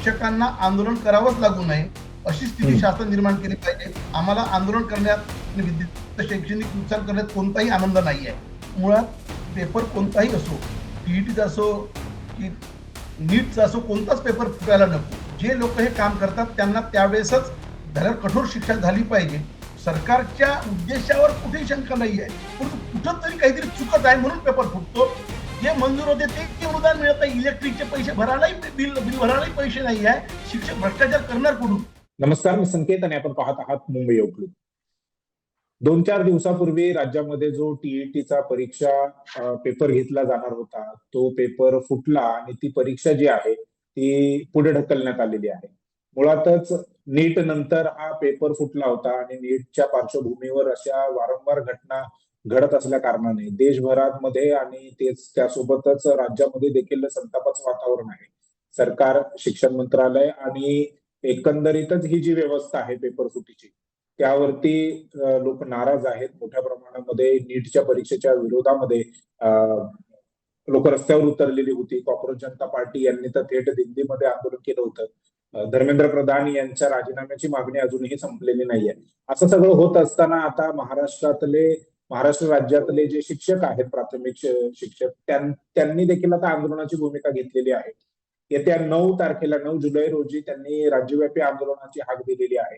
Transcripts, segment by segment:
शिक्षकांना आंदोलन करावंच लागू नये अशी स्थिती शासन निर्माण केली पाहिजे. आम्हाला आंदोलन करण्यात आणि विद्यार्थ्यांचं शैक्षणिक नुकसान करण्यात कोणताही आनंद नाही आहे. मुळात पेपर कोणताही असो, टीईटीचा असो की नीटचा असो, कोणताच पेपर फुटायला नको. जे लोक हे काम करतात त्यांना त्यावेळेसच त्याला कठोर शिक्षा झाली पाहिजे. सरकारच्या उद्देशावर कुठेही शंका नाही आहे, परंतु कुठं तरी काहीतरी चुकत आहे म्हणून पेपर फुटतो. जे मंजूर होते ते अनुदान मिळत नाही, इलेक्ट्रिकचे पैसे भरायलाही बिल भरायलाही पैसे नाही आहे. शिक्षक भ्रष्टाचार करणार कुठून? नमस्कार, मी संकेत आणि आपण पाहत आहात मुंबई आउटलुक. 2-4 दिवसापूर्वी राज्यामध्ये जो टीईटीचा परीक्षा पेपर घेतला जाणार होता तो पेपर फुटला आणि ती परीक्षा जी आहे ती पुढे ढकलण्यात आलेली आहे. मुळातच नीट नंतर हा पेपर फुटला होता आणि नीटच्या पार्श्वभूमीवर अशा वारंवार घटना घडत असल्या कारणाने देशभरात मध्ये आणि त्यासोबतच राज्यामध्ये देखील संतापाचं वातावरण आहे. सरकार, शिक्षण मंत्रालय आणि एकंदरीतच ही जी व्यवस्था आहे पेपर फुटीची त्यावरती लोक नाराज आहेत. मोठ्या प्रमाणामध्ये नीटच्या परीक्षेच्या विरोधामध्ये लोक रस्त्यावर उतरलेली होती. कॉक्रोच जनता पार्टी यांनी तर थेट दिल्लीमध्ये आंदोलन केलं होतं. धर्मेंद्र प्रधान यांच्या राजीनाम्याची मागणी अजूनही संपलेली नाहीये. असं सगळं होत असताना आता महाराष्ट्र राज्यातले जे शिक्षक आहेत, प्राथमिक शिक्षक, त्यांनी देखील आता आंदोलनाची भूमिका घेतलेली आहे. येत्या 9 तारखेला 9 जुलै रोजी त्यांनी राज्यव्यापी आंदोलनाची हाक दिलेली आहे.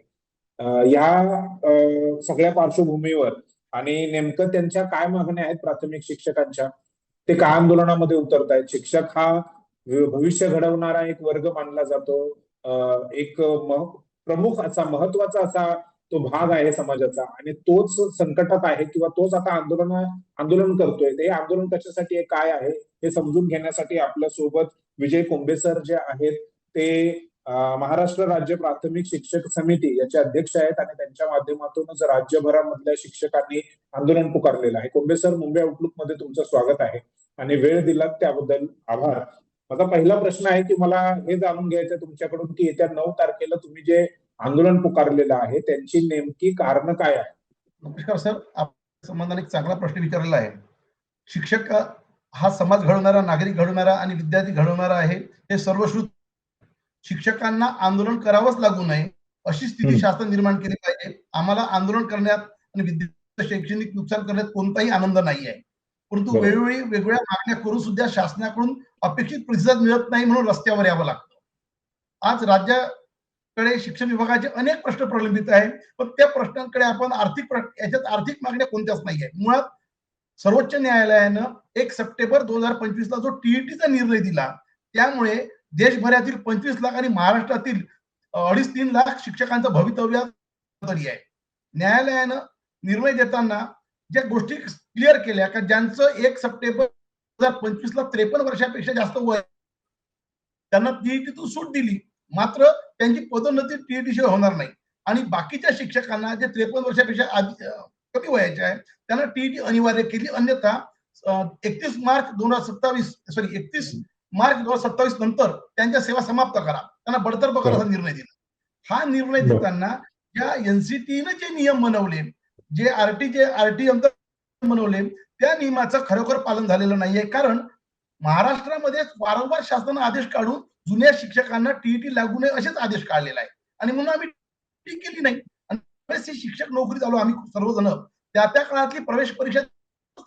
या सगळ्या पार्श्वभूमीवर आणि नेमकं त्यांच्या काय मागण्या आहेत प्राथमिक शिक्षकांच्या, ते का आंदोलनामध्ये उतरतायत? शिक्षक हा भविष्य घडवणारा एक वर्ग मानला जातो, एक प्रमुख असा महत्वाचा असा तो भाग आहे समाजाचा आणि तोच संकटात आहे किंवा तोच आता आंदोलन करतोय. ते आंदोलन कशासाठी आहे, काय आहे हे समजून घेण्यासाठी आपल्या सोबत विजय कोंबे सर जे आहेत ते महाराष्ट्र राज्य प्राथमिक शिक्षक समिती याचे अध्यक्ष आहेत आणि त्यांच्या माध्यमातूनच राज्यभरामधल्या शिक्षकांनी आंदोलन पुकारलेलं आहे. कोंबे सर, मुंबई आउटलुक मध्ये तुमचं स्वागत आहे आणि वेळ दिलात त्याबद्दल आभार. माझा पहिला प्रश्न आहे की मला हे जाणून घ्यायचं तुमच्याकडून की येत्या 9 तारखेला तुम्ही जे आंदोलन पुकारलेलं आहे त्यांची नेमकी कारण काय आहे? नमस्कार सर, आपल्या संबंधाने एक चांगला प्रश्न विचारलेला आहे. शिक्षक हा समाज घडवणारा, नागरिक घडवणारा आणि विद्यार्थी घडवणारा आहे, हे सर्वश्रुत. शिक्षकांना आंदोलन करावंच लागू नये अशी स्थिती शासन निर्माण केली पाहिजे. आम्हाला आंदोलन करण्यात आणि विद्यार्थ्यांचं शैक्षणिक नुकसान करण्यात कोणताही आनंद नाही आहे, परंतु वेळोवेळी वेगवेगळ्या मागण्या करून सुद्धा शासनाकडून अपेक्षित प्रतिसाद मिळत नाही म्हणून रस्त्यावर यावं लागतं. आज राज्याकडे शिक्षण विभागाचे अनेक प्रश्न प्रलंबित आहेत, पण त्या प्रश्नांकडे आपण याच्यात आर्थिक मागण्या कोणत्याच नाही आहेत. मुळात सर्वोच्च न्यायालयानं 1 सप्टेंबर 2025 ला जो टीईटीचा निर्णय दिला त्यामुळे देशभरातील 25 लाख आणि महाराष्ट्रातील 2.5-3 लाख शिक्षकांचं भवितव्य आहे. न्यायालयानं निर्णय देताना ज्या गोष्टी क्लिअर केल्या की ज्यांचं 1 सप्टेंबर 2025 ला 53 वर्षापेक्षा जास्त वय त्यांना टीईटीतून सूट दिली, मात्र त्यांची पदोन्नती टीईटी शिवाय होणार नाही. आणि बाकीच्या शिक्षकांना जे 53 वर्षापेक्षा कमी वयाचे आहे त्यांना टीईटी अनिवार्य केली. अन्यथा 31 मार्च 2027 नंतर त्यांच्या सेवा समाप्त करा, त्यांना बडतर्फ करायचा निर्णय दिला. हा निर्णय देताना ज्या एनसीटीने जे नियम बनवले, जे आरटी बनवले, त्या नियमाचं खरोखर पालन झालेलं नाहीये. कारण महाराष्ट्रामध्ये वारंवार शासनाने आदेश काढून जुन्या शिक्षकांना टीईटी लागू नये असेच आदेश काढलेला आहे आणि म्हणून आम्ही टीईटी केली नाही. आणि शिक्षक नोकरी चालू आम्ही सर्वजण त्या काळातली प्रवेश परीक्षा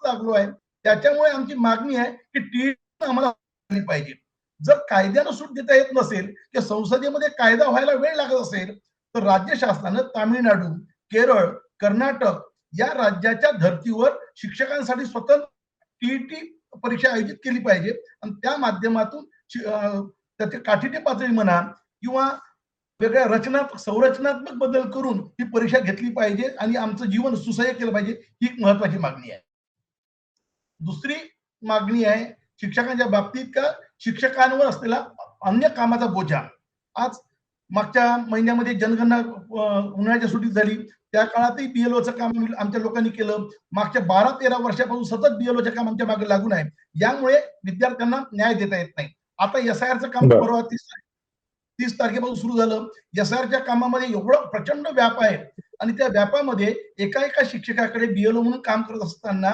लागलो आहे. त्याच्यामुळे आमची मागणी आहे की टीईटी आम्हाला पाहिजे. जर कायद्यानं सूट देता येत नसेल किंवा संसदेमध्ये कायदा व्हायला वेळ लागत असेल तर राज्य शासनानं तामिळनाडू, केरळ, कर्नाटक या राज्याच्या धर्तीवर शिक्षकांसाठी स्वतंत्र टीईटी परीक्षा आयोजित केली पाहिजे आणि त्या माध्यमातून त्याचे काठीटी पातळी म्हणा किंवा वेगळ्या संरचनात्मक बदल करून ही परीक्षा घेतली पाहिजे आणि आमचं जीवन सुसह्य केलं पाहिजे. ही एक महत्वाची मागणी आहे. दुसरी मागणी आहे शिक्षकांच्या बाबतीत का शिक्षकांवर असलेला अन्य कामाचा बोजा. आज मागच्या महिन्यामध्ये जनगणना उन्हाळ्याच्या सुट्टीत झाली, त्या काळातही बीएलओचं काम आमच्या लोकांनी केलं. मागच्या 12-13 वर्षापासून सतत बीएलओचं काम आमच्या मागे लागून आहे. यामुळे विद्यार्थ्यांना न्याय देता येत नाही. आता एसआयआरचं काम परवा 30 तारखेपासून सुरू झालं. एसआयआरच्या कामामध्ये एवढं प्रचंड व्याप आहे आणि त्या व्यापामध्ये एका शिक्षकाकडे बीएलओ म्हणून काम करत असताना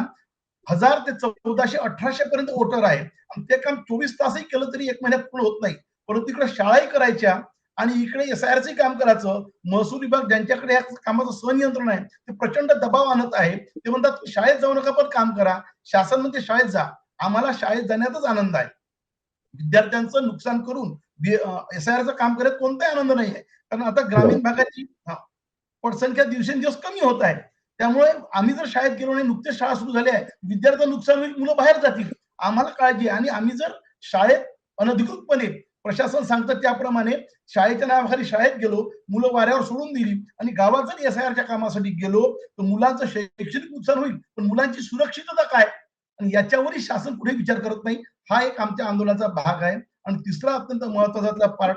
1000 ते 1400-1800 पर्यंत वोटर आहे आणि ते काम 24 तासही केलं तरी 1 महिन्यात पूर्ण होत नाही. परंतु इकडे शाळाही करायच्या आणि इकडे SIRचं काम करायचं. महसूल विभाग ज्यांच्याकडे या कामाचं संनियंत्रण आहे ते प्रचंड दबाव आणत आहे. ते म्हणतात शाळेत जाऊ नका पण काम करा. शासन म्हणते शाळेत जा. आम्हाला शाळेत जाण्यातच आनंद आहे. विद्यार्थ्यांचं नुकसान करून SIRचं काम करत कोणताही आनंद नाही आहे. कारण आता ग्रामीण भागाची पटसंख्या दिवसेंदिवस कमी होत आहे. त्यामुळे आम्ही जर शाळेत गेलो नाही, नुकतेच शाळा सुरू झाली आहे, विद्यार्थ्यांचं नुकसान होईल, मुलं बाहेर जातील. आम्हाला काळजी आहे आणि आम्ही जर शाळेत अनधिकृतपणे प्रशासन सांगतं त्याप्रमाणे शाळेच्या नावाखाली शाळेत गेलो, मुलं वाऱ्यावर सोडून दिली आणि गावात जर SIRच्या कामासाठी गेलो तर मुलांचं शैक्षणिक नुकसान होईल, पण मुलांची सुरक्षितता काय आणि याच्यावरही शासन पुढे विचार करत नाही. हा एक आमच्या आंदोलनाचा भाग आहे. आणि तिसरा अत्यंत महत्वाचा पार्ट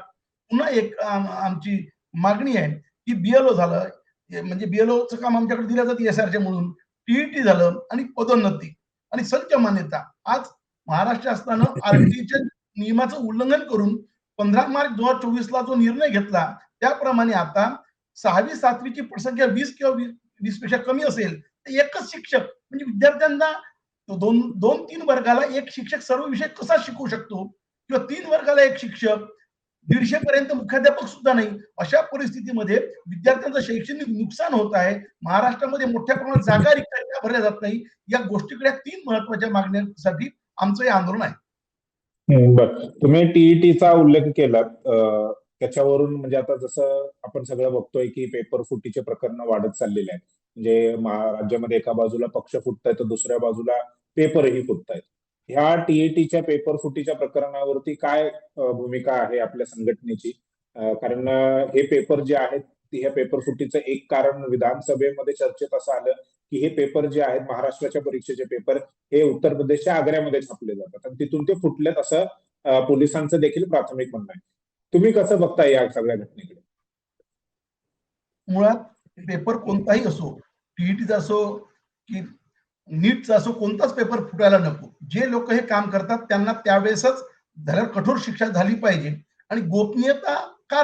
पुन्हा एक आमची मागणी आहे की BLO झालं, म्हणजे BLOचं काम आमच्याकडे दिलं जातं SIRच्या म्हणून, TET झालं आणि पदोन्नती आणि संच मान्यता. आज महाराष्ट्र शासनानं RTच्या नियमाचं उल्लंघन करून 15 मार्च 2024 ला जो निर्णय घेतला त्याप्रमाणे आता 6वी 7वीची पटसंख्या 20 किंवा 20 पेक्षा कमी असेल तर एकच शिक्षक म्हणजे विद्यार्थ्यांना दोन तीन वर्गाला एक शिक्षक सर्व विषय कसा शिकवू शकतो किंवा 3 वर्गाला एक शिक्षक 150 पर्यंत मुख्याध्यापक सुद्धा नाही. अशा परिस्थितीमध्ये विद्यार्थ्यांचं शैक्षणिक नुकसान होत आहे. महाराष्ट्रामध्ये मोठ्या प्रमाणात जागा रिक्त भरल्या जात नाही. या गोष्टीकडे 3 महत्वाच्या मागण्यांसाठी आमचं हे आंदोलन आहे. बरं, तुम्ही TETचा उल्लेख केला, त्याच्यावरून म्हणजे आता जसं आपण सगळं बघतोय की पेपर फुटीचे प्रकरण वाढत चाललेले आहेत. म्हणजे राज्यामध्ये एका बाजूला पक्ष फुटतायत तर दुसऱ्या बाजूला पेपरही फुटतायत. ह्या TETच्या पेपर फुटीच्या प्रकरणावरती काय भूमिका आहे आपल्या संघटनेची? कारण हे पेपर जे आहेत, ह्या पेपर फुटीचं एक कारण विधानसभेमध्ये चर्चेत असं आलं की हे पेपर जे आहेत महाराष्ट्राच्या परीक्षेचे पेपर हे उत्तर प्रदेशच्या आग्र्यामध्ये छापले जातात आणि तिथून ते फुटलेत असं पोलिसांचं देखील प्राथमिक म्हणणं आहे. तुम्ही कसं बघताय या सगळ्या घटनेकडे? मुळात पेपर कोणताही असो, TETचा असो की नीटचा असो, कोणताच पेपर फुटायला नको. जे लोक हे काम करतात त्यांना त्यावेळेसच कठोर शिक्षा झाली पाहिजे. आणि गोपनीयता का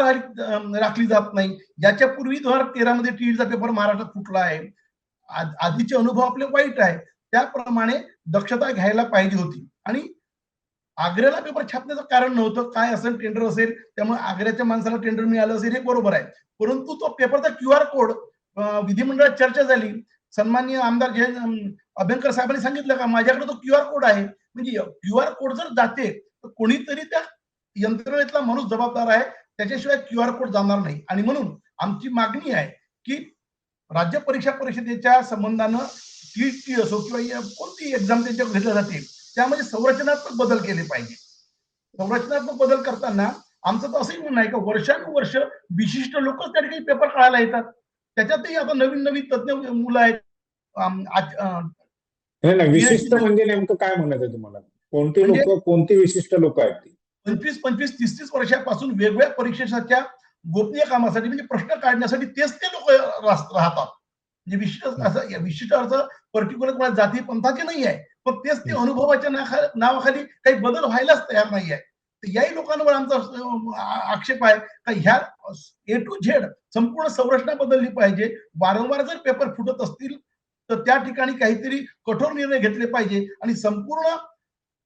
राखली जात नाही? याच्यापूर्वी 2013 मध्ये TETचा पेपर महाराष्ट्रात फुटला आहे. आधीचे अनुभव आपले वाईट आहे. त्याप्रमाणे दक्षता घ्यायला पाहिजे होती. आणि आग्र्याला पेपर छापण्याचं कारण नव्हतं, काय असेल टेंडर असेल त्यामुळे आग्र्याच्या माणसाला टेंडर मिळालं असेल हे बरोबर आहे. परंतु तो पेपरचा QR कोड विधिमंडळात चर्चा झाली. सन्माननीय आमदार अभ्यंकर साहेबांनी सांगितलं का माझ्याकडे तो QR कोड आहे. म्हणजे QR कोड जर जाते तर कोणीतरी त्या यंत्रणेतला माणूस जबाबदार आहे, त्याच्याशिवाय QR कोड जाणार नाही. आणि म्हणून आमची मागणी आहे की राज्य परीक्षा परिषदेच्या संबंधानं TET असो किंवा कोणती एक्झाम त्यांच्या घेतल्या जाते त्यामध्ये संरचनात्मक बदल केले पाहिजे. संरचनात्मक बदल करताना आमचं तर असंही म्हणणं आहे की वर्षानुवर्ष विशिष्ट लोकच त्या ठिकाणी पेपर काढायला येतात. त्याच्यातही आता नवीन नवीन तज्ञ मुलं आहेत. विशिष्ट म्हणजे नेमकं काय म्हणायचं तुम्हाला? कोणती लोक, कोणती विशिष्ट लोक आहेत ती? 25, 25, 30 वर्षापासून वेगवेगळ्या परीक्षेच्या गोपनीय कामासाठी म्हणजे प्रश्न काढण्यासाठी तेच ते लोक राहतात. म्हणजे विशिष्ट अर्थ पर्टिक्युलर कोणा जाती पंथाचे नाही आहे, पण तेच ते अनुभवाच्या नावाखाली काही बदल व्हायलाच तयार नाही आहे. तर याही लोकांवर आमचा आक्षेप आहे का ह्या A to Z संपूर्ण संरचना बदलली पाहिजे. वारंवार जर पेपर फुटत असतील तर त्या ठिकाणी काहीतरी कठोर निर्णय घेतले पाहिजे. आणि संपूर्ण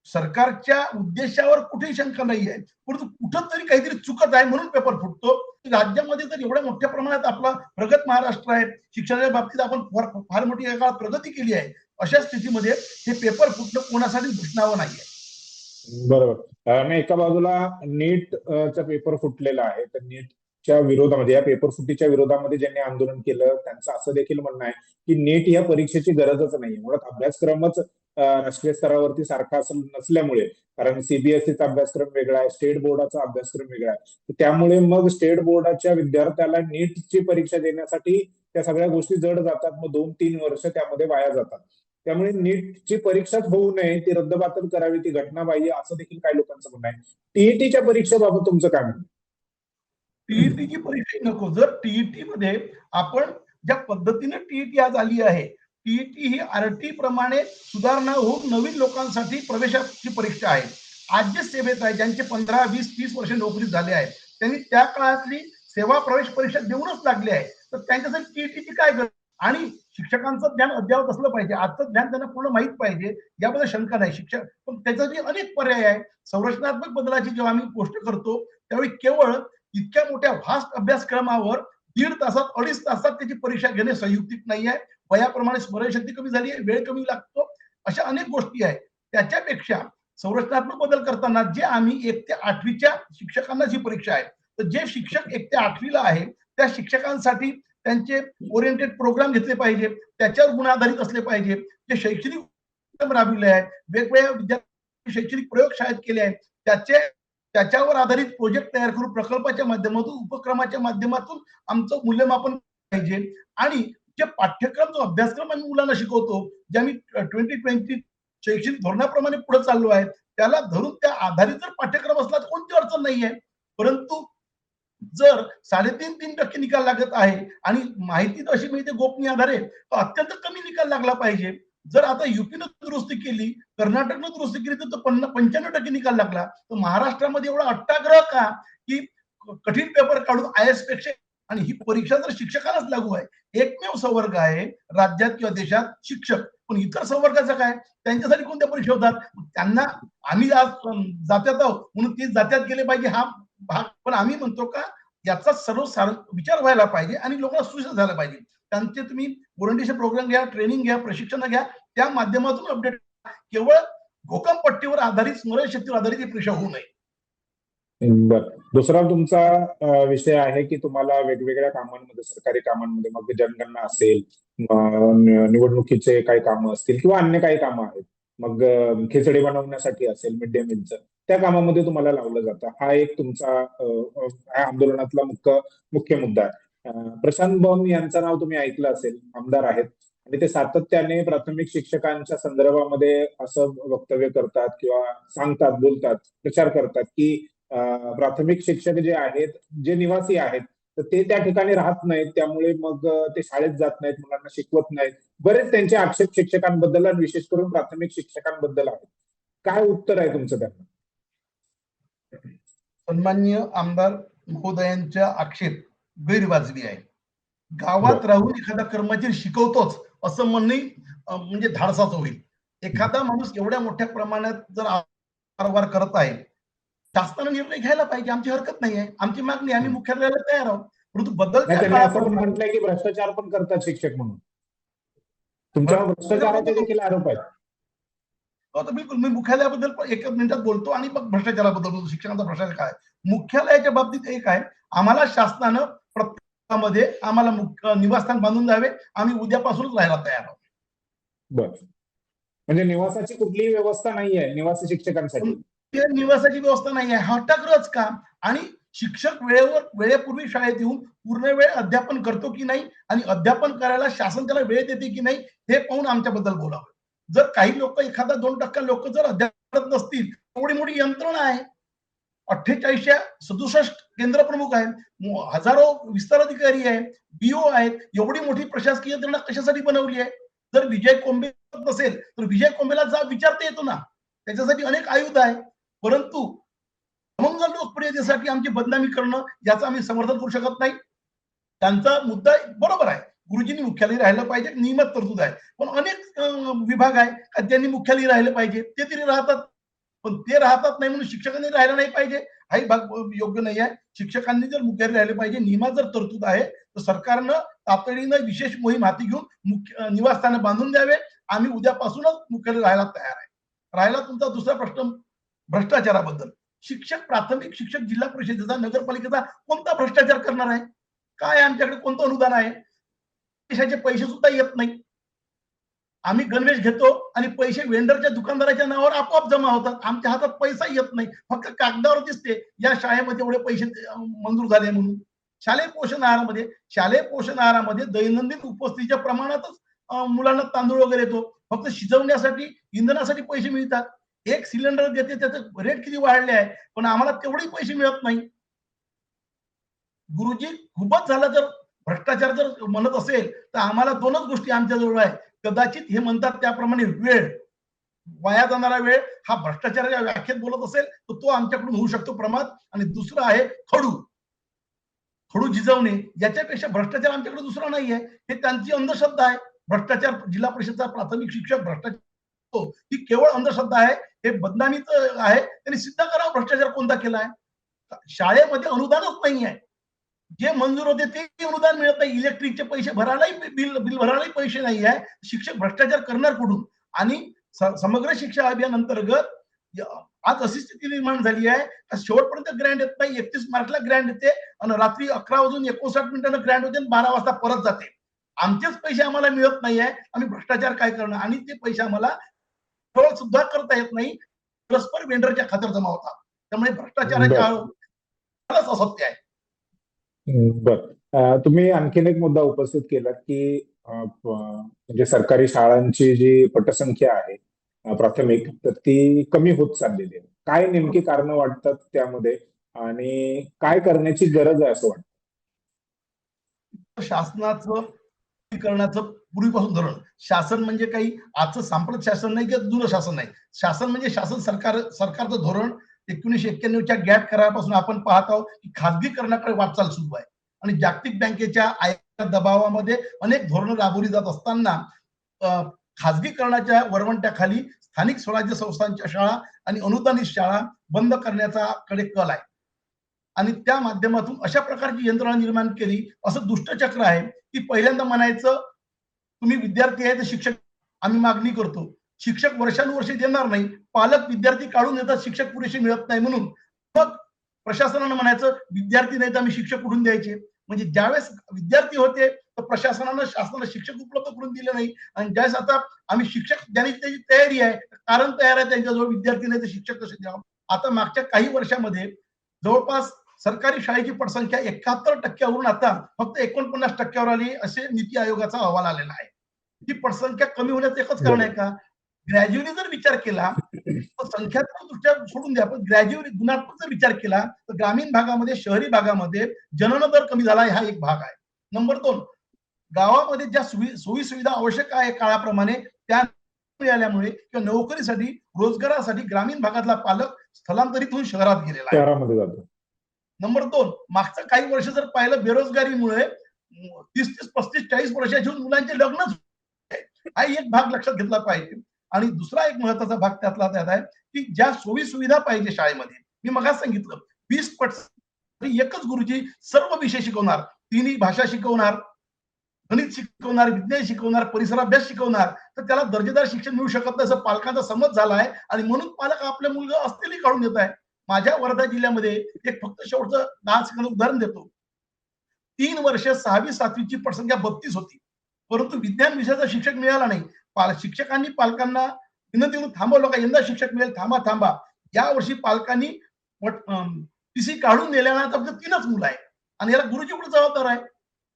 सरकारच्या उद्देशावर कुठेही शंका नाही आहे, परंतु कुठंतरी काहीतरी चुकत आहे म्हणून पेपर फुटतो. राज्यामध्ये तर एवढ्या मोठ्या प्रमाणात आपला प्रगत महाराष्ट्र आहे, शिक्षणाच्या बाबतीत आपण फार मोठी या काळात प्रगती केली आहे. अशा स्थितीमध्ये हे पेपर फुटणं कोणासाठी भूषणावं नाहीये. बरोबर. एका बाजूला नीटचा पेपर फुटलेला आहे, तर नीटच्या विरोधामध्ये, या पेपर फुटीच्या विरोधामध्ये ज्यांनी आंदोलन केलं त्यांचं असं देखील म्हणणं आहे की नीट या परीक्षेची गरजच नाही. मुळात अभ्यासक्रमच राष्ट्रीय स्तरावरती सारखा असं नसल्यामुळे, कारण CBSEचा अभ्यासक्रम वेगळा आहे, स्टेट बोर्डाचा अभ्यासक्रम वेगळा आहे, त्यामुळे मग स्टेट बोर्डाच्या विद्यार्थ्याला नीटची परीक्षा देण्यासाठी त्या सगळ्या गोष्टी जड जातात. मग 2-3 वर्ष त्यामध्ये वाया जातात. त्यामुळे नीटची परीक्षाच होऊ नये, ती रद्दबातल करावी, ती घटनाबाह्य असं देखील काही लोकांचं म्हणणं आहे. TETच्या परीक्षेबाबत तुमचं काय म्हणणं? TETची परीक्षा नको. जर TET मध्ये आपण ज्या पद्धतीने TET आज आली आहे, TET ही RT प्रमाणे सुधारणा होऊन नवीन लोकांसाठी प्रवेशाची परीक्षा आहे. आज जे सेवेत आहे, ज्यांचे 15, 20, 30 वर्ष नोकरी झाले आहेत, त्यांनी त्या काळातली सेवा प्रवेश परीक्षा देऊनच लागली आहे. तर त्यांच्यासाठी TETची काय गरज? आणि शिक्षकांचं ज्ञान अद्ययावत असलं पाहिजे, आजचं ज्ञान त्यांना पूर्ण माहित पाहिजे, याबद्दल शंका नाही. शिक्षक पण त्याच्यासाठी अनेक पर्याय आहे. संरचनात्मक बदलाची जेव्हा आम्ही गोष्ट करतो त्यावेळी केवळ इतक्या मोठ्या व्हास्ट अभ्यासक्रमावर 1.5 तासात 2.5 तासात त्याची परीक्षा घेणे संयुक्तिक नाही आहे. वयाप्रमाणे स्मरणशक्ती कमी झाली आहे, वेळ कमी लागतो, अशा अनेक गोष्टी आहेत. त्याच्यापेक्षा संरचनात्मक बदल करताना जे आम्ही 1 ते 8वीच्या शिक्षकांना जी परीक्षा आहे, तर जे शिक्षक 1 ते 8वीला आहे त्या शिक्षकांसाठी त्यांचे ओरिएंटेड प्रोग्राम घेतले पाहिजे, त्याच्यावर गुण आधारित असले पाहिजे. जे शैक्षणिक उपक्रम राबविले आहेत, वेगवेगळ्या विद्यार्थी शैक्षणिक प्रयोगशाळेत केले आहेत, त्याच्यावर आधारित प्रोजेक्ट तयार करून प्रकल्पाच्या माध्यमातून, उपक्रमाच्या माध्यमातून आमचं मूल्यमापन पाहिजे. आणि जे पाठ्यक्रम, जो अभ्यासक्रम आम्ही मुलांना शिकवतो, जे आम्ही 2020 शैक्षणिक धोरणाप्रमाणे पुढे चाललो आहे, त्याला धरून त्या आधारित जर पाठ्यक्रम असला तर कोणती अडचण नाही आहे. परंतु जर 3.5-3% निकाल लागत आहे आणि माहिती अशी मिळते गोपनीय आधारे, तर अत्यंत कमी निकाल लागला पाहिजे. जर आता युपीनं दुरुस्ती केली, कर्नाटकनं दुरुस्ती केली तर 95% निकाल लागला, तर महाराष्ट्रामध्ये एवढा अट्टाग्रह का की कठीण पेपर काढून आयएस पेक्षा. आणि ही परीक्षा जर शिक्षकालाच लागू आहे, एकमेव संवर्ग आहे राज्यात किंवा देशात शिक्षक, पण इतर संवर्गाचं काय, त्यांच्यासाठी कोणत्या परीक्षा होतात? त्यांना आम्ही आज जात्यात आहोत म्हणून ते जात्यात गेले पाहिजे हा भाग, पण आम्ही म्हणतो का याचा सर्व विचार व्हायला पाहिजे आणि लोकांना सुविधा झाला पाहिजे. त्यांचे तुम्ही ओरिएंटेशन प्रोग्राम घ्या, ट्रेनिंग घ्या, प्रशिक्षण घ्या, त्या माध्यमातून अपडेट. केवळ भूकंपट्टीवर आधारित, स्मरणशक्तीवर आधारित ही परीक्षा होऊ नये. बर. दुसरा तुमचा विषय आहे की तुम्हाला वेगवेगळ्या कामांमध्ये, सरकारी कामांमध्ये, मग जनगणना असेल, निवडणुकीचे काही कामं असतील किंवा अन्य काही कामं आहेत, मग खिचडी बनवण्यासाठी असेल, मिड डे मीलचं, त्या कामामध्ये तुम्हाला लावलं जातं. हा एक तुमचा आंदोलनातला मुख्य मुद्दा आहे. प्रशांत बंब यांचं नाव तुम्ही ऐकलं असेल, आमदार आहेत आणि ते सातत्याने प्राथमिक शिक्षकांच्या संदर्भामध्ये असं वक्तव्य करतात किंवा सांगतात, बोलतात, प्रचार करतात की प्राथमिक शिक्षक जे आहेत, जे निवासी आहेत, तर ते त्या ठिकाणी राहत नाहीत, त्यामुळे मग ते शाळेत जात नाहीत, मुलांना शिकवत नाहीत. बरेच त्यांचे आक्षेप शिक्षकांबद्दल आणि विशेष करून प्राथमिक शिक्षकांबद्दल आहेत. काय उत्तर आहे तुमचं त्यांना? सन्माननीय आमदार महोदयांच्या आक्षेप गैरवाजवी आहे. गावात राहून एखादा कर्मचारी शिकवतोच असं म्हणणे म्हणजे धाडसाचं होईल. एखादा माणूस एवढ्या मोठ्या प्रमाणात जर कारभार करत आहे, शासनाने निर्णय घ्यायला पाहिजे. आमची हरकत नाही आहे, आमची मागणी, आम्ही मुख्यालयाला तयार आहोत. परंतु बदलत्या त्यांनी असं पण काळाप्रमाणे म्हटलंय की भ्रष्टाचार पण करतात शिक्षक म्हणून. तुमच्यावर भ्रष्टाचाराचे देखील आरोप आहेत. हो तर बिलकुल, मी मुख्यालयाबद्दल पण 1 मिनिटात बोलतो आणि मग भ्रष्टाचाराबद्दल बोलतो. शिक्षणाचा भ्रष्टाचार काय मुख्यालयाच्या बाबतीत एक आहे, आम्हाला शासनानं प्रत्येकामध्ये आम्हाला निवासस्थान बांधून द्यावे. आम्ही उद्यापासूनच राहायला तयार आहोत. बर. म्हणजे निवासाची कुठलीही व्यवस्था नाहीये निवासी शिक्षकांसाठी? निवासाची व्यवस्था नाही आहे, हट्टाग्रहच काम. आणि शिक्षक वेळेपूर्वी शाळेत येऊन पूर्ण वेळ अध्यापन करतो की नाही आणि अध्यापन करायला शासन त्याला वेळ देते की नाही हे पाहून आमच्याबद्दल बोलावं. जर काही लोक, 1-2% लोक जर अध्यापन करत नसतील, एवढी मोठी यंत्रणा आहे, 68 केंद्र प्रमुख आहेत, हजारो विस्तार अधिकारी आहेत, बीओ आहेत, एवढी मोठी प्रशासकीय यंत्रणा कशासाठी बनवली आहे? जर विजय कोंबे नसेल तर विजय कोंबेला जा विचारता येतो ना, त्याच्यासाठी अनेक आयुध आहे. परंतु अमंग लोकप्रियतेसाठी आमची बदनामी करणं याचं आम्ही समर्थन करू शकत नाही. त्यांचा मुद्दा बरोबर आहे, गुरुजींनी मुख्यालयी राहिलं पाहिजे, नियमित तरतूद आहे. पण अनेक विभाग आहे का त्यांनी मुख्यालयी राहिलं पाहिजे, ते तरी राहतात. पण ते राहतात नाही म्हणून शिक्षकांनी राहायला नाही पाहिजे, हाही भाग योग्य नाही आहे. शिक्षकांनी जर मुख्यालयी राहिले पाहिजे, नियमात जर तरतूद आहे तर सरकारनं तातडीनं विशेष मोहीम हाती घेऊन निवासस्थानं बांधून द्यावे. आम्ही उद्यापासूनच मुख्यालयी राहायला तयार आहे. राहिला तुमचा दुसरा प्रश्न भ्रष्टाचाराबद्दल. शिक्षक, प्राथमिक शिक्षक, जिल्हा परिषदेचा, नगरपालिकेचा कोणता भ्रष्टाचार करणार आहे? काय आमच्याकडे कोणतं अनुदान आहे? पैशाचे पैसे सुद्धा येत नाही. आम्ही गणवेश घेतो आणि पैसे वेंडरच्या, दुकानदाराच्या नावावर आपोआप जमा होतात. आमच्या हातात पैसा येत नाही, फक्त कागदावर दिसते या शाळेमध्ये एवढे पैसे मंजूर झाले म्हणून. शालेय पोषण आहारामध्ये दैनंदिन उपस्थितीच्या प्रमाणातच मुलांना तांदूळ वगैरे येतो. फक्त शिजवण्यासाठी, इंधनासाठी पैसे मिळतात. 1 सिलेंडर देते, त्याचे रेट किती वाढले आहे, पण आम्हाला तेवढे पैसे मिळत नाही. गुरुजी, खूपच झालं जर भ्रष्टाचार जर म्हणत असेल तर आम्हाला 2च गोष्टी आमच्याजवळ आहे. कदाचित हे म्हणतात त्याप्रमाणे वेळ, वाया जाणारा वेळ हा भ्रष्टाचाराच्या व्याख्येत बोलत असेल तर तो आमच्याकडून होऊ शकतो प्रमाद. आणि दुसरं आहे खडू झिजवणे. याच्यापेक्षा भ्रष्टाचार आमच्याकडे दुसरा नाही आहे. हे त्यांची अंधश्रद्धा आहे. भ्रष्टाचार, जिल्हा परिषदचा प्राथमिक शिक्षक भ्रष्टाचार ही केवळ अंधश्रद्धा आहे, हे बदनामीच आहे. त्यांनी सिद्ध करावं भ्रष्टाचार कोणता केला आहे. शाळेमध्ये अनुदानच नाही आहे, जे मंजूर होते ते अनुदान मिळत नाही, इलेक्ट्रिकचे पैसे भरायलाही बिल भरायलाही पैसे नाही आहे. शिक्षक भ्रष्टाचार करणार कुठून. आणि समग्र शिक्षा अभियान अंतर्गत आज अशी स्थिती निर्माण झाली आहे, शेवटपर्यंत ग्रँड येत नाही. 31 मार्चला ग्रँड येते आणि रात्री 11:59 ग्रँड होते आणि 12 वाजता परत जाते. आमचेच पैसे आम्हाला मिळत नाही आहे, आम्ही भ्रष्टाचार काय करणार. आणि ते पैसे आम्हाला सुद्धा करता येत नाही, परस्पर वेंडरच्या खात्यावर जमा होतात. त्यामुळे भ्रष्टाचाराच्या असत्य आहे. बर, तुम्ही आणखीन एक मुद्दा उपस्थित केला की म्हणजे सरकारी शाळांची जी पटसंख्या आहे प्राथमिक, तर ती कमी होत चाललेली आहे. काय नेमकी कारण वाटतात त्यामध्ये आणि काय करण्याची गरज आहे असं वाटतं? शासनाचं करण्याचं पूर्वीपासून धोरण. शासन म्हणजे काही आजचं सांप्रत शासन नाही किंवा जुनं शासन नाही. शासन म्हणजे शासन सरकारचं धोरण. 1991च्या गॅट करारापासून आपण पाहत आहोत की खासगीकरणाकडे वाटचाल सुरू आहे आणि जागतिक बँकेच्या दबावामध्ये अनेक धोरणं राबवली जात असताना खासगीकरणाच्या वरवंट्याखाली स्थानिक स्वराज्य संस्थांच्या शाळा आणि अनुदानित शाळा बंद करण्याचा कडे कल आहे. आणि त्या माध्यमातून अशा प्रकारची यंत्रणा निर्माण केली, असं दुष्टचक्र आहे की पहिल्यांदा म्हणायचं तुम्ही विद्यार्थी आहे तर शिक्षक आम्ही मागणी करतो. शिक्षक वर्षानुवर्षे देणार नाही, पालक विद्यार्थी काढून येतात, शिक्षक पुरेसे मिळत नाही म्हणून. मग प्रशासनानं म्हणायचं विद्यार्थी नाही तर आम्ही शिक्षक कुठून द्यायचे. म्हणजे ज्यावेळेस विद्यार्थी होते तर शासनानं शिक्षक उपलब्ध करून दिले नाही. आणि ज्यावेळेस आता आम्ही शिक्षक देण्याची त्याची तयारी आहे, कारण तयार आहे त्यांच्याजवळ, विद्यार्थी नाही तर शिक्षक कसे द्यावं. आता मागच्या काही वर्षामध्ये जवळपास सरकारी शाळेची पटसंख्या 71% आता फक्त 49% आली, असे नीती आयोगाचा अहवाल आलेला आहे. ही पटसंख्या कमी होण्याचं एकच कारण आहे का. ग्रॅज्युअली जर विचार केला तर संख्यात्मक दृष्ट्या सोडून द्या, पण ग्रॅज्युअली गुणात्मक जर विचार केला तर ग्रामीण भागामध्ये, शहरी भागामध्ये जनन दर कमी झाला, हा एक भाग आहे. नंबर 2, गावामध्ये ज्या सोयी सुविधा आवश्यक आहे काळाप्रमाणे त्या मिळाल्यामुळे किंवा नोकरीसाठी, रोजगारासाठी ग्रामीण भागातला पालक स्थलांतरित होऊन शहरात गेलेला आहे. शहरामध्ये जातो. नंबर 2, मागचं काही वर्ष जर पाहिलं बेरोजगारीमुळे 30-30, 35, 40 वर्षाच्या मुलांचे लग्नच, हा एक भाग लक्षात घेतला पाहिजे. आणि दुसरा एक महत्वाचा भाग त्यातला त्यात आहे की ज्या सोयी सुविधा पाहिजे शाळेमध्ये, मी मगाच सांगितलं 20% एकच गुरुजी सर्व विषय शिकवणार, 3ही भाषा शिकवणार, गणित शिकवणार, विज्ञान शिकवणार, परिसराभ्यास शिकवणार, तर त्याला दर्जेदार शिक्षण मिळू शकत नाही असं पालकांचा समज झाला आहे. आणि म्हणून पालक आपल्या मुलगा असलेली काढून देत आहे. माझ्या वर्धा जिल्ह्यामध्ये एक फक्त शेवटचं 10 सेकंद उदाहरण देतो. 3 वर्ष 6वी 7वीची पटसंख्या 32 होती, परंतु विज्ञान विषयाचा शिक्षक मिळाला नाही. शिक्षकांनी पालकांना विनंती करून थांबवलं का यंदा शिक्षक मिळेल, थांबा. या वर्षी पालकांनी टीसी काढून दिल्यानंतर फक्त 3च मुलं आहे आणि याला गुरुजी कुठे जबाबदार आहे.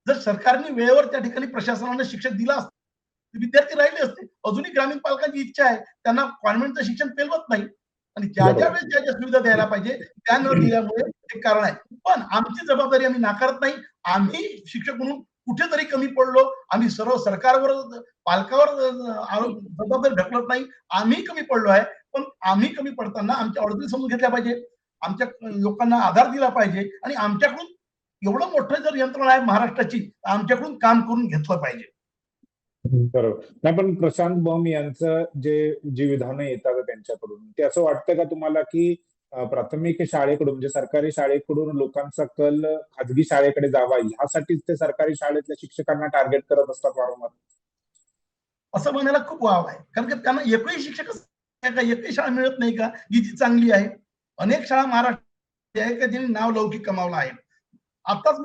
जर सरकारने वेळेवर त्या ठिकाणी प्रशासनाने शिक्षक दिला असता विद्यार्थी राहिले असते. अजूनही ग्रामीण पालकांची इच्छा आहे, त्यांना कॉन्व्हेंटचं शिक्षण पेलवत नाही. आणि ज्या वेळेस ज्या सुविधा द्यायला पाहिजे त्या न दिल्यामुळे हे कारण आहे. पण आमची जबाबदारी आम्ही नाकारत नाही. आम्ही शिक्षक म्हणून कुठेतरी कमी पडलो, आम्ही सर्व सरकारवर, पालकावर जबाबदारी ढकलत नाही. आम्ही कमी पडलो आहे, पण आम्ही कमी पडताना आमच्या अडचणी समजून घेतल्या पाहिजे, आमच्या लोकांना आधार दिला पाहिजे आणि आमच्याकडून एवढं मोठं जर यंत्रणा आहे महाराष्ट्राची, आमच्याकडून काम करून घेतलं पाहिजे. बरोबर. नाही, पण प्रशांत बम यांचं जी विधानं येतात त्यांच्याकडून, ते असं वाटतं का तुम्हाला की प्राथमिक शाळेकडून म्हणजे सरकारी शाळेकडून लोकांचा कल खाजगी शाळेकडे जावा, ह्यासाठीच ते सरकारी शाळेतल्या शिक्षकांना टार्गेट करत असतात वारंवार? असं म्हणायला खूप वाव आहे, कारण की त्यांना एकही शिक्षक एकही शाळा मिळत नाही का जी चांगली आहे. अनेक शाळा महाराष्ट्र आहे का ज्यांनी नाव लौकिक कमावला आहे. आताच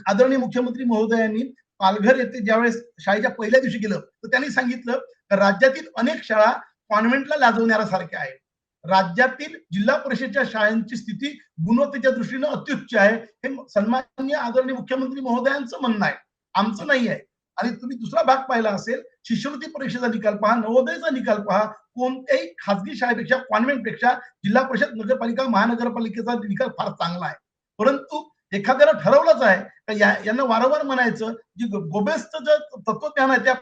आदरणीय मुख्यमंत्री महोदयांनी पालघर येथे ज्यावेळेस शाळेच्या पहिल्या दिवशी गेलं तर त्यांनी सांगितलं की राज्यातील अनेक शाळा कॉन्व्हेंटला लाजवण्यासारख्या आहेत. राज्यातील जिल्हा परिषदच्या शाळांची स्थिती गुणवत्तेच्या दृष्टीने अत्युच्च आहे. हे सन्माननीय आदरणीय मुख्यमंत्री महोदयांचं म्हणणं आहे, आमचं नाही आहे. आणि तुम्ही दुसरा भाग पाहिला असेल, शिष्यवृत्ती परीक्षेचा निकाल पहा, नवोदयचा निकाल पहा, कोणत्याही खासगी शाळेपेक्षा, कॉन्व्हेंटपेक्षा जिल्हा परिषद, नगरपालिका, महानगरपालिकेचा निकाल फार चांगला आहे. परंतु एखाद्याला ठरवलंच आहे यांना वारंवार म्हणायचं, जी गोबेसचं जे तत्वज्ञान आहे, त्या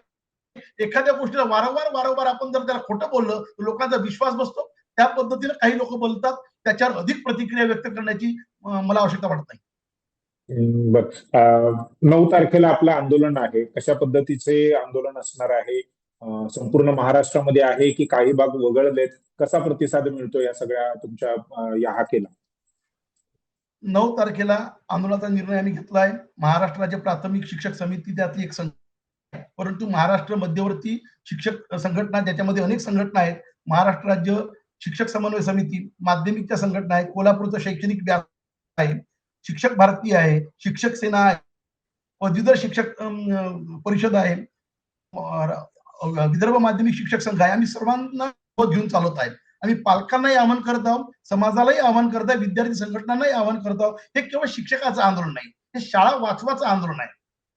एखाद्या गोष्टीला वारंवार आपण जर त्याला खोटं बोललं तर लोकांचा विश्वास बसतो. त्या पद्धतीने काही लोक बोलतात, त्याच्यावर अधिक प्रतिक्रिया व्यक्त करण्याची मला आवश्यकता वाटत नाही. बर. 9 तारखेला आपलं आंदोलन आहे. कशा पद्धतीचे आंदोलन असणार आहे? संपूर्ण महाराष्ट्रामध्ये आहे की काही भाग वगळलेत? कसा प्रतिसाद मिळतो या सगळ्या तुमच्या या हाकेला? 9 तारखेला आंदोलनाचा निर्णय आम्ही घेतला आहे. महाराष्ट्र राज्य प्राथमिक शिक्षक समिती त्यातली एक संघटना आहे. परंतु महाराष्ट्र मध्यवर्ती शिक्षक संघटना, ज्याच्यामध्ये अनेक संघटना आहेत. महाराष्ट्र राज्य शिक्षक समन्वय समिती, माध्यमिकच्या संघटना आहेत, कोल्हापूरचं शैक्षणिक व्यासपीठ आहे, शिक्षक भारती आहे, शिक्षक सेना आहे, पदवीधर शिक्षक परिषद आहे, विदर्भ माध्यमिक शिक्षक संघ आहे. आम्ही सर्वांना सोबत घेऊन चालत आहे. आम्ही पालकांनाही आवाहन करत आहोत, समाजालाही आवाहन करत आहे, विद्यार्थी संघटनांनाही आवाहन करत आहोत. हे केवळ शिक्षकाचं आंदोलन नाही, हे शाळा वाचवाचं आंदोलन आहे.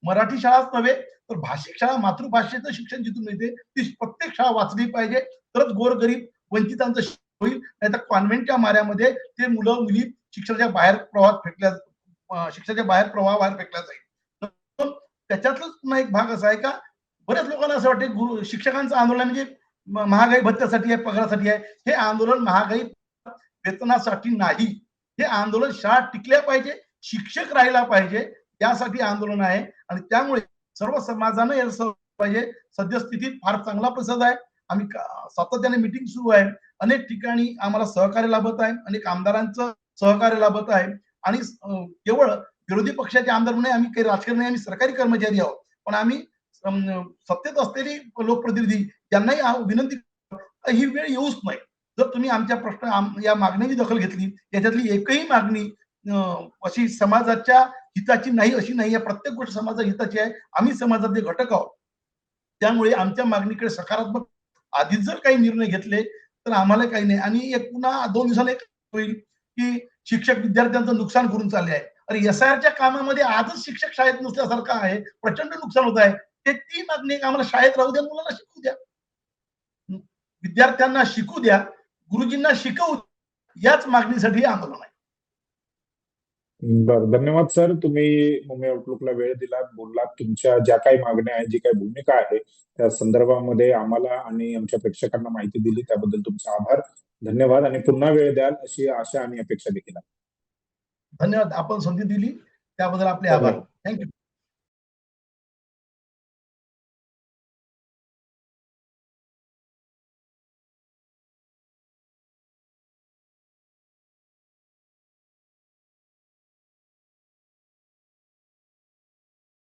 मराठी शाळाच नव्हे तर भाषिक शाळा, मातृभाषेचं शिक्षण जिथून मिळते ती प्रत्येक शाळा वाचली पाहिजे, तरच गोरगरीब वंचितांचं शिक्षण होईल. नाहीतर कॉन्व्हेंटच्या माऱ्यामध्ये ते मुलं मुली शिक्षणाच्या बाहेर प्रवाहाबाहेर फेकल्या जाईल. त्याच्यातलाच पुन्हा एक भाग असा आहे का, बऱ्याच लोकांना असं वाटतं शिक्षकांचं आंदोलन म्हणजे महागाई भत्त्यासाठी आहे, पगारासाठी आहे. हे आंदोलन महागाई वेतनासाठी नाही. हे आंदोलन शाळा टिकल्या पाहिजे, शिक्षक राहिला पाहिजे, यासाठी आंदोलन आहे. आणि त्यामुळे सर्व समाजानं हे पाहिजे. सद्यस्थितीत फार चांगला प्रतिसाद आहे. आम्ही सातत्याने मीटिंग सुरू आहे. अनेक ठिकाणी आम्हाला सहकार्य लाभत आहे, अनेक आमदारांचं सहकार्य लाभत आहे. आणि केवळ विरोधी पक्षाचे आमदार म्हणून आम्ही काही राजकारणी, आम्ही सरकारी कर्मचारी आहोत, पण आम्ही सत्तेत असलेली लोकप्रतिनिधी त्यांनाही विनंती, ही वेळ येऊच नये. जर तुम्ही आमच्या या मागणीची दखल घेतली, याच्यातली एकही मागणी अशी समाजाच्या हिताची नाही अशी नाही आहे. प्रत्येक गोष्ट समाजाच्या हिताची आहे. आम्ही समाजातले घटक आहोत, त्यामुळे आमच्या मागणीकडे सकारात्मक, आधीच जर काही निर्णय घेतले तर आम्हाला काही नाही. आणि एक पुन्हा 2 दिवसांनी एक होईल की शिक्षक विद्यार्थ्यांचं नुकसान करून चालले आहे. अरे एसआयआरच्या कामामध्ये आजच शिक्षक शाळेत नसल्यासारखं आहे, प्रचंड नुकसान होत आहे. ते ती मागणी आम्हाला शाळेत राहू द्या, मुलांना शिकू द्या, विद्यार्थ्यांना शिकू द्या, गुरुजींना शिकवू द्या, याच मागणीसाठी आंदोलन आहे. बरं, धन्यवाद सर. तुम्ही मुंबई आउटलुकला वेळ दिलात, बोललात. तुमच्या ज्या काही मागण्या आहेत, जी काही भूमिका आहे, त्या संदर्भामध्ये आम्हाला आणि आमच्या प्रेक्षकांना माहिती दिली, त्याबद्दल तुमचा आभार, धन्यवाद. आणि पुन्हा वेळ द्याल अशी आशा आणि अपेक्षा देखील आहे. धन्यवाद. आपण संधी दिली त्याबद्दल आपले आभार. थँक्यू.